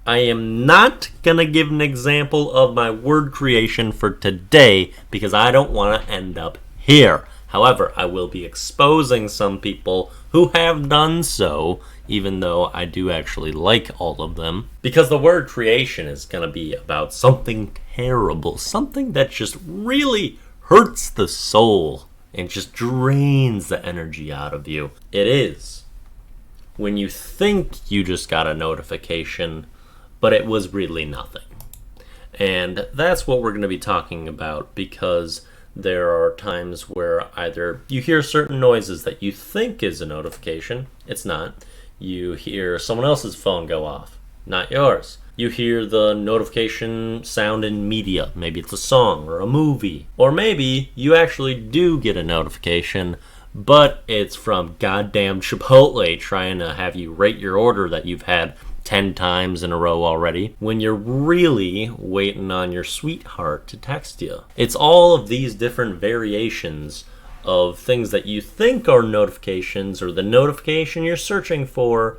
I am not going to give an example of my word creation for today because I don't want to end up here. However, I will be exposing some people who have done so, even though I do actually like all of them, because the word creation is going to be about something terrible, something that just really hurts the soul and just drains the energy out of you. It is when you think you just got a notification, but it was really nothing. And that's what we're going to be talking about, because there are times where either you hear certain noises that you think is a notification, it's not. You hear someone else's phone go off, not yours. You hear the notification sound in media, maybe it's a song or a movie. Or maybe you actually do get a notification, but it's from goddamn Chipotle trying to have you rate your order that you've had 10 times in a row already, when you're really waiting on your sweetheart to text you. It's all of these different variations of things that you think are notifications, or the notification you're searching for,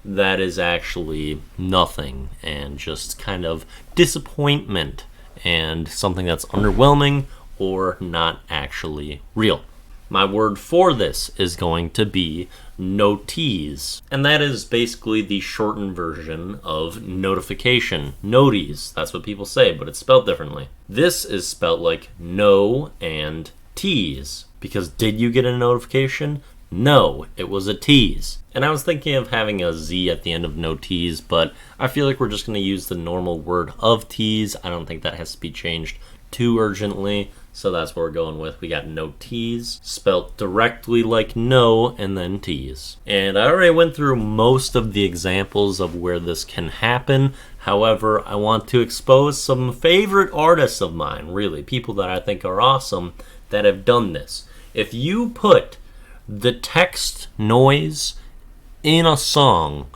that is actually nothing and just kind of disappointment and something that's underwhelming or not actually real. My word for this is going to be Notease, and that is basically the shortened version of notification. Notease, that's what people say, but it's spelled differently. This is spelled like no and tease, because did you get a notification? No, it was a tease. And I was thinking of having a Z at the end of Notease, but I feel like we're just going to use the normal word of tease. I don't think that has to be changed too urgently, so that's what we're going with. We got Notease, spelt directly like no and then tease. And I already went through most of the examples of where this can happen. However, I want to expose some favorite artists of mine, really, people that I think are awesome that have done this. If you put the text noise in a song,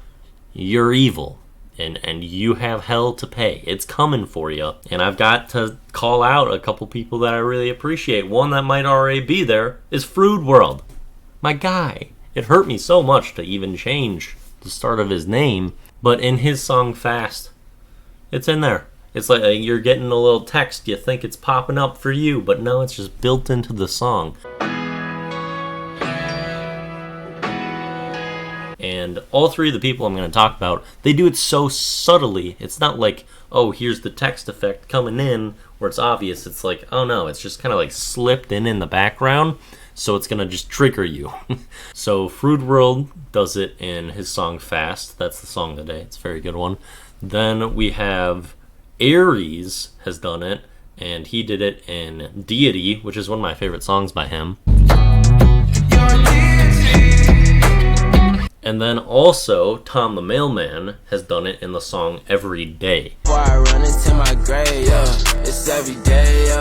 you're evil. And you have hell to pay. It's coming for you. And I've got to call out a couple people that I really appreciate. One that might already be there is Fruit World. My guy. It hurt me so much to even change the start of his name. But in his song Fast, it's in there. It's like you're getting a little text. You think it's popping up for you, but no, it's just built into the song. And all three of the people I'm going to talk about, they do it so subtly. It's not like, oh, here's the text effect coming in where it's obvious. It's like, oh no, it's just kind of like slipped in the background. So it's going to just trigger you. So Fruit World does it in his song Fast. That's the song of the day. It's a very good one. Then we have Aries has done it, and he did it in Deity, which is one of my favorite songs by him. And then also, Tom the Mailman has done it in the song Every Day. Before I run into my grave, it's every day,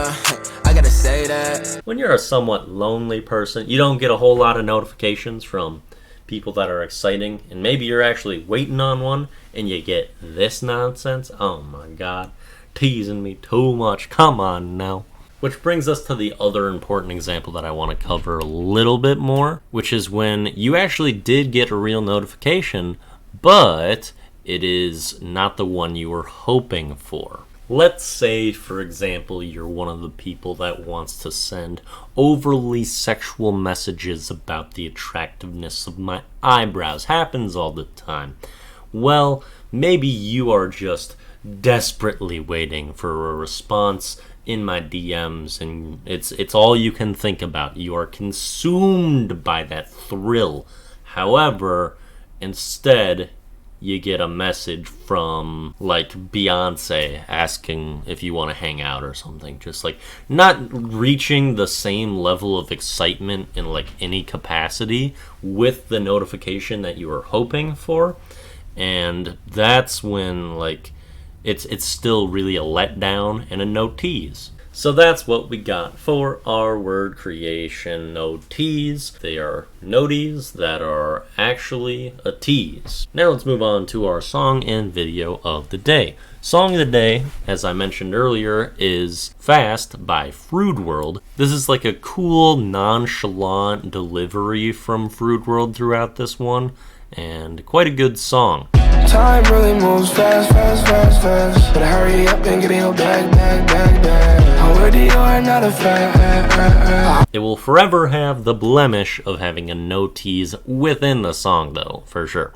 I gotta say that. When you're a somewhat lonely person, you don't get a whole lot of notifications from people that are exciting, and maybe you're actually waiting on one, and you get this nonsense. Oh my god, teasing me too much, come on now. Which brings us to the other important example that I want to cover a little bit more, which is when you actually did get a real notification, but it is not the one you were hoping for. Let's say, for example, you're one of the people that wants to send overly sexual messages about the attractiveness of my eyebrows. Happens all the time. Well, maybe you are just desperately waiting for a response in my DMs, and it's all you can think about. You are consumed by that thrill. However, instead, you get a message from, like, Beyonce asking if you want to hang out or something. Just, like, not reaching the same level of excitement in, like, any capacity with the notification that you were hoping for. And that's when, like, it's still really a letdown and a Notease. So that's what we got for our word creation, Notease. They are noties that are actually a tease. Now let's move on to our song and video of the day. Song of the day, as I mentioned earlier, is Fast by Fruit World. This is like a cool, nonchalant delivery from Fruit World throughout this one. and quite a good song. Time really moves fast, fast, fast, fast. Better hurry up and get in your bag, bag, bag, bag. I wear Dior, not a fan. It will forever have the blemish of having a no-tease within the song, though, for sure.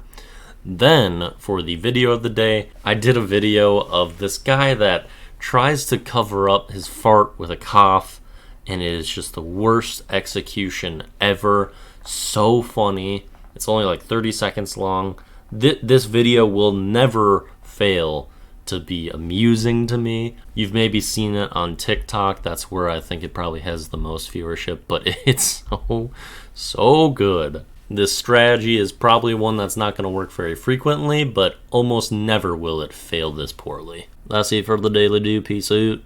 Then, for the video of the day, I did a video of this guy that tries to cover up his fart with a cough, and it is just the worst execution ever. So funny. It's only like 30 seconds long. This video will never fail to be amusing to me. You've maybe seen it on TikTok. That's where I think it probably has the most viewership, but it's so good. This strategy is probably one that's not going to work very frequently, but almost never will it fail this poorly. That's it for the Daily Do. Peace out.